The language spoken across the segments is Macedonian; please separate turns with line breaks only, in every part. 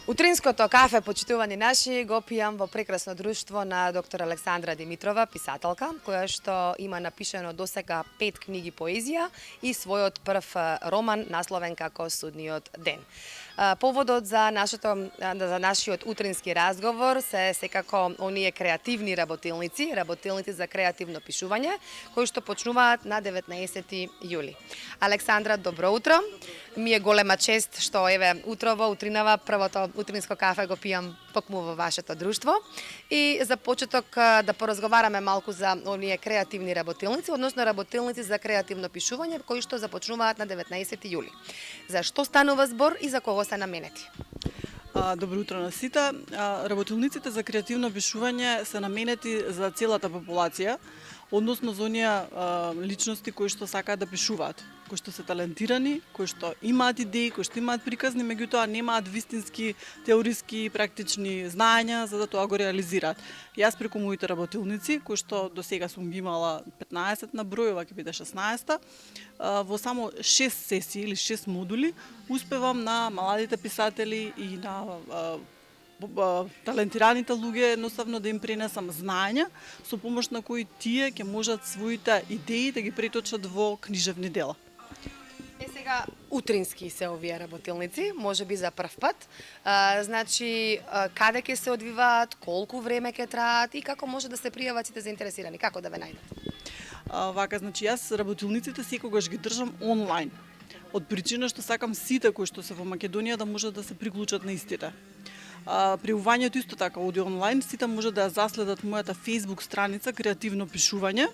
Утринското кафе, почитувани наши, го пијам во прекрасно друштво на доктор Александра Димитрова, писателка, која што има напишано досега 5 книги поезија и својот прв роман насловен како Судниот ден. Поводот за нашиот утрински разговор се секако оние креативни работилници за креативно пишување, кои што почнуваат на 19 јули. Александра, добро утро. Ми е голема чест што еве утрово, утринава, првото утринско кафе го пијам токму во вашето друштво. И за почеток да поразговараме малку за оние креативни работилници, односно работилници за креативно пишување, кои што започнуваат на 19 јули. За што станува збор и за кого се наменети?
Добро утро на сите. Работилниците за креативно пишување се наменети за целата популација, односно за оние личности кои што сакаат да пишуваат, кои што се талентирани, кои што имаат идеи, кои што имаат приказни, меѓутоа немаат вистински теориски и практични знаења за да тоа го реализираат. Јас преку моите работилници, кои што до сега сум ги имала 15 на број, ова ќе биде 16-та, во само 6 сесии или 6 модули успевам на младите писатели и на талентираните луѓе едноставно да им пренесам знаења со помош на кои тие ќе можат своите идеи да ги преточат во книжевни дела.
Сега утрински се овие работилници, може би за прв пат. Значи, каде ќе се одвиваат, колку време ќе траат и како може да се пријават сите заинтересирани, како да ве најдат?
Вака, значи јас работилниците секогаш ги држам онлайн. Од причина што сакам сите кои што се во Македонија да можат да се приклучат на истите. Пријавувањето исто така оди онлайн, сите може да ја заследат мојата Facebook страница Креативно пишување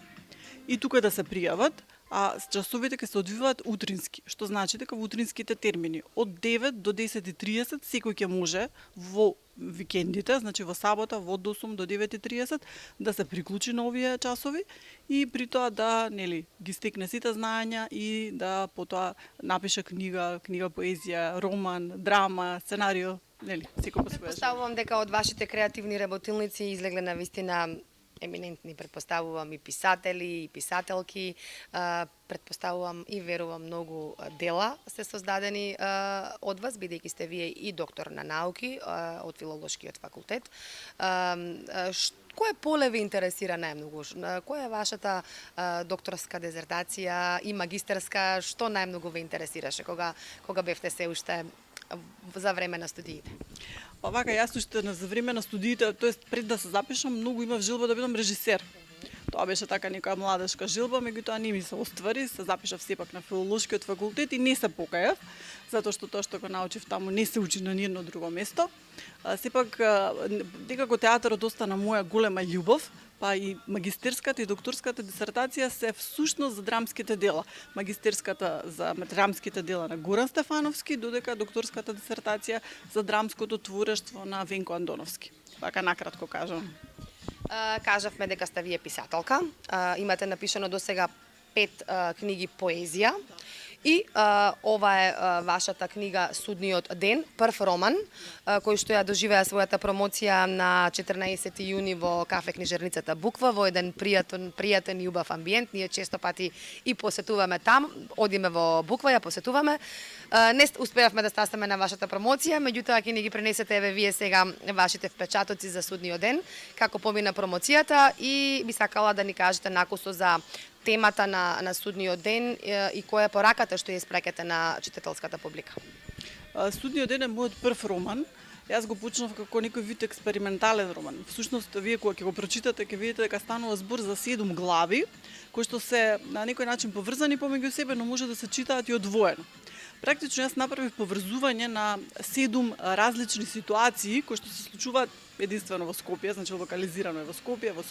и тука да се пријават, а часовите ќе се одвиваат утрински, што значи дека во утринските термини од 9 до 10:30 секој ќе може во викендите, значи во сабота од 8 до 9:30 да се приклучи на овие часови и при тоа да ги стекне сите знаења и да потоа напише книга поезија, роман, драма, сценарио, секој по своја.
Претпоставувам дека од вашите креативни работилници излегле на вистина еминентни, претпоставувам и писатели, и писателки, претпоставувам и верувам многу дела се создадени од вас, бидејќи сте вие и доктор на науки од филолошкиот факултет. Кој поле ви интересира најмногу? Која е вашата докторска дезертација и магистерска? Што најмногу ве интересираше кога бевте се уште за време на студиите?
Вака, јас уште за време на студиите, тоест пред да се запишам, многу имав жилба да бидам режисер. Тоа беше така некоја младешка жилба, меѓутоа не ми се оствари, се запишав сепак на филолошкиот факултет и не се покајав, затоа што тоа што го научив таму не се учи на ниедно друго место. Сепак, некако театарот остана моја голема љубов, па и магистерската и докторската дисертација се всушност за драмските дела. Магистерската за драмските дела на Горан Стефановски, додека докторската дисертација за драмското творештво на Венко Андоновски. Вака накратко кажам.
Кажавме дека сте вие писателка, имате напишано досега 5 книги поезија и ова е вашата книга Судниот ден, прв роман, кој што ја доживеа својата промоција на 14 јуни во кафе книжарницата Буква, во еден пријатен и убав амбиент. Ние често пати и посетуваме там, одиме во Буква, ја посетуваме. Не успеавме да стасаме на вашата промоција, меѓутоа ќе ни ги пренесете еве вие сега вашите впечатоци за Судниот ден, како помина промоцијата и би сакала да ни кажете накусо за темата на Судниот ден и која е пораката што ја испраќате на читателската публика.
Судниот ден е мојот прв роман. Јас го почнав како некој вид експериментален роман. Всушност, вие кога ќе го прочитате, ќе видите дека станува збор за 7 глави, кои што се на некој начин поврзани помеѓу себе, но може да се читаат и одвоено. Практично јас направив поврзување на 7 различни ситуации кои што се случуваат единствено во Скопје, значи локализирано е во Скопје, во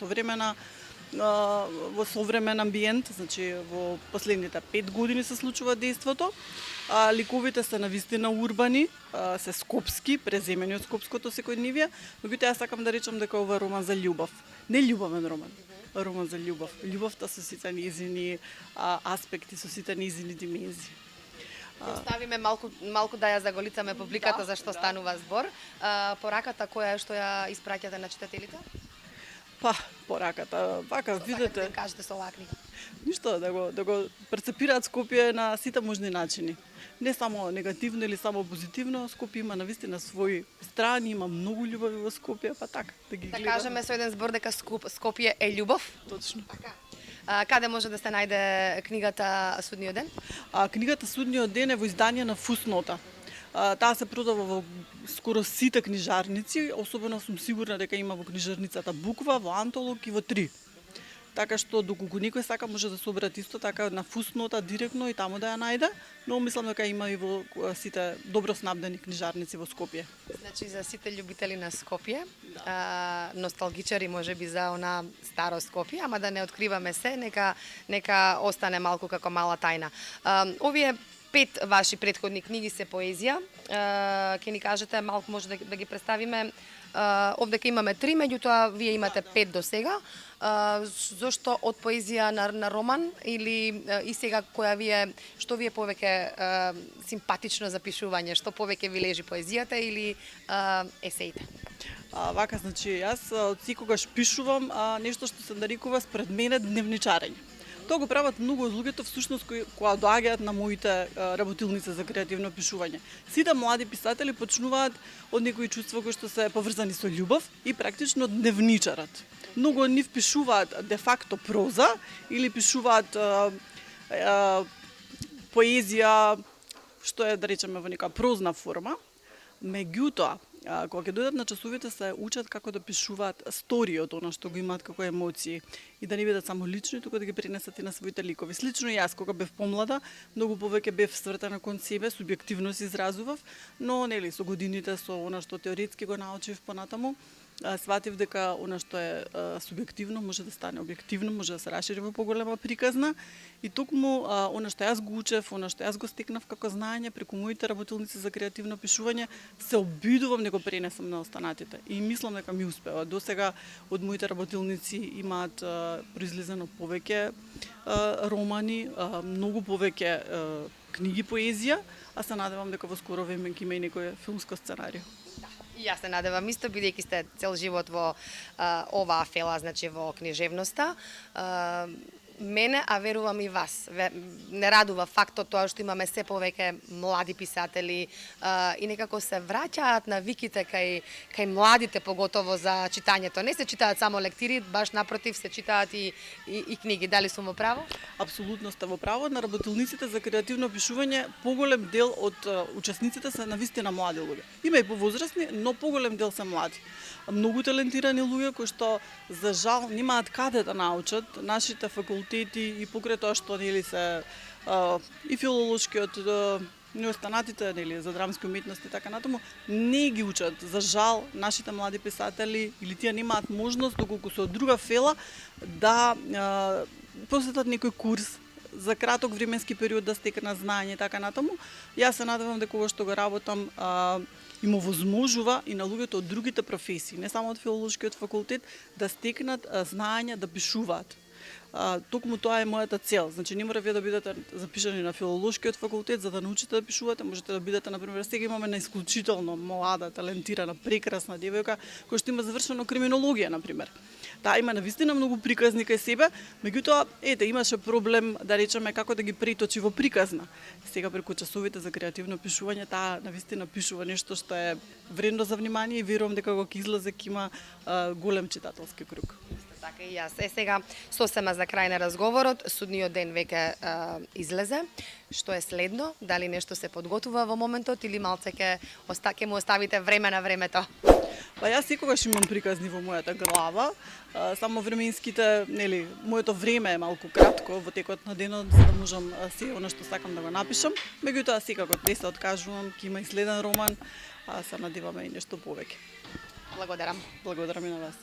современ амбиент, значи во последните 5 години се случува дејството. Ликовите се навистина урбани, се скопски, преземени од скопското секојдневие, меѓутоа јас сакам да речам дека ова е роман за љубов. Не љубовен роман, роман за љубов. Љубовта со сите нејзини аспекти, со сите нејзини димензии.
Оставиме малку да ја заголицаме публиката за што станува збор. Пораката која што ја испраќате на читателите?
Пораката, вака, видете.
Да кажете со оваа книга.
Ништо, да го перцепираат Скопје на сите можни начини. Не само негативно или само позитивно, Скопје има навистина своји страни, има многу љубови во Скопје, па така, да ги
Да
гледаме.
кажеме со еден збор дека Скопје е љубов.
Точно.
Каде може да се најде книгата Судниот ден?
Книгата Судниот ден е во издание на Фуснота. Таа се продава во скоро сите книжарници, особено сум сигурна дека има во книжарницата Буква, во Антолог и во Три. Така што доколку некој сака може да се обрати исто така на Фуснота директно и таму да ја најде, но мислам дека има и во сите добро снабдени книжарници во Скопје.
Значи за сите љубители на Скопје, носталгичари можеби за она старо Скопје, ама да не откриваме се, нека остане малку како мала тајна. Овие 5 ваши претходни книги се поезија. Ќе ни кажете малку може да ги представиме. Овдека имаме 3, меѓутоа вие имате 5 до сега. Зошто од поезија на роман или и сега што ви е повеќе симпатично за пишување, што повеќе ви лежи поезијата или есеите?
Вака, значи, јас од секогаш пишувам нешто што се нарекува спред мене дневничарење. Тоа го прават многу од луѓето всушност кои доаѓаат на моите работилници за креативно пишување. Сите млади писатели почнуваат од некои чувства кои што се поврзани со љубов и практично дневничарат. Многу од нив пишуваат де факто проза или пишуваат поезија што е да речеме во нека прозна форма. Меѓутоа, кога ќе дојдат на часовите се учат како да пишуваат стории од она што го имаат како емоции и да не бидат само лични, туку да ги пренесат и на своите ликови. Слично и јас кога бев помлада, многу повеќе бев свртена кон себе, субјективно се изразував, но нели со годините со она што теоретски го научив понатаму, сватив дека она што е субјективно може да стане објективно, може да се расшири во поголема приказна и токму она што јас го учев, она што јас го стекнав како знаење преку моите работилници за креативно пишување, се обидувам да го пренесам на останатите и мислам дека ми успева. Досега од моите работилници имаат произлезено повеќе романи, многу повеќе книги поезија, а се надевам дека во скоро време ќе има и некој филмско сценарио.
И јас се надевам исто, бидејќи сте цел живот во оваа фела, значи во книжевноста. Мене, а верувам и вас, не радува фактот тоа што имаме се повеќе млади писатели и некако се враќаат навиките кај младите, поготово за читањето. Не се читаат само лектири, баш напротив се читаат и книги. Дали сум во право?
Апсолутно сте во право. На работилниците за креативно пишување поголем дел од учесниците се навистина млади луѓе. Има и повозрасни, но поголем дел се млади. Многу талентирани луѓе кои што за жал немаат каде да научат. Нашите факултети и покрај тоа што нели се и филолошкиот и останатите нели за драмски уметности така натаму не ги учат. За жал нашите млади писатели или тие немаат можност доколку се од друга фела да посетат некој курс за краток временски период да стекнат знаење така натаму. Јас се надевам дека ова што го работам им овозможува и на луѓето од другите професии, не само од филолошкиот факултет, да стекнат знаење да пишуваат. Токму тоа е мојата цел. Значи не мора вие да бидете запишани на филолошкиот факултет за да научите да пишувате, можете да бидете на пример сега имаме на исклучително млада, талентирана, прекрасна девојка која што има завршено криминологија на пример. Таа има навистина многу приказни кај себе, меѓутоа имаше проблем да речеме како да ги преточи во приказна. Сега преку часовите за креативно пишување таа навистина пишува нешто што е вредно за внимание и верувам дека кога ќе излезе ќе има голем читателски круг.
Така и јас. Сега сосема за крај на разговорот, судниот ден веќе излезе. Што е следно? Дали нешто се подготвува во моментот или малце ќе му оставите време на времето?
Па јас секогаш имам приказни во мојата глава, само временските, нели, моето време е малку кратко во текот на денот за да можам се она што сакам да го напишам. Меѓутоа секако не се откажувам, ќе има и следен роман, а се надеваме и нешто повеќе.
Благодарам.
Благодарам и на вас.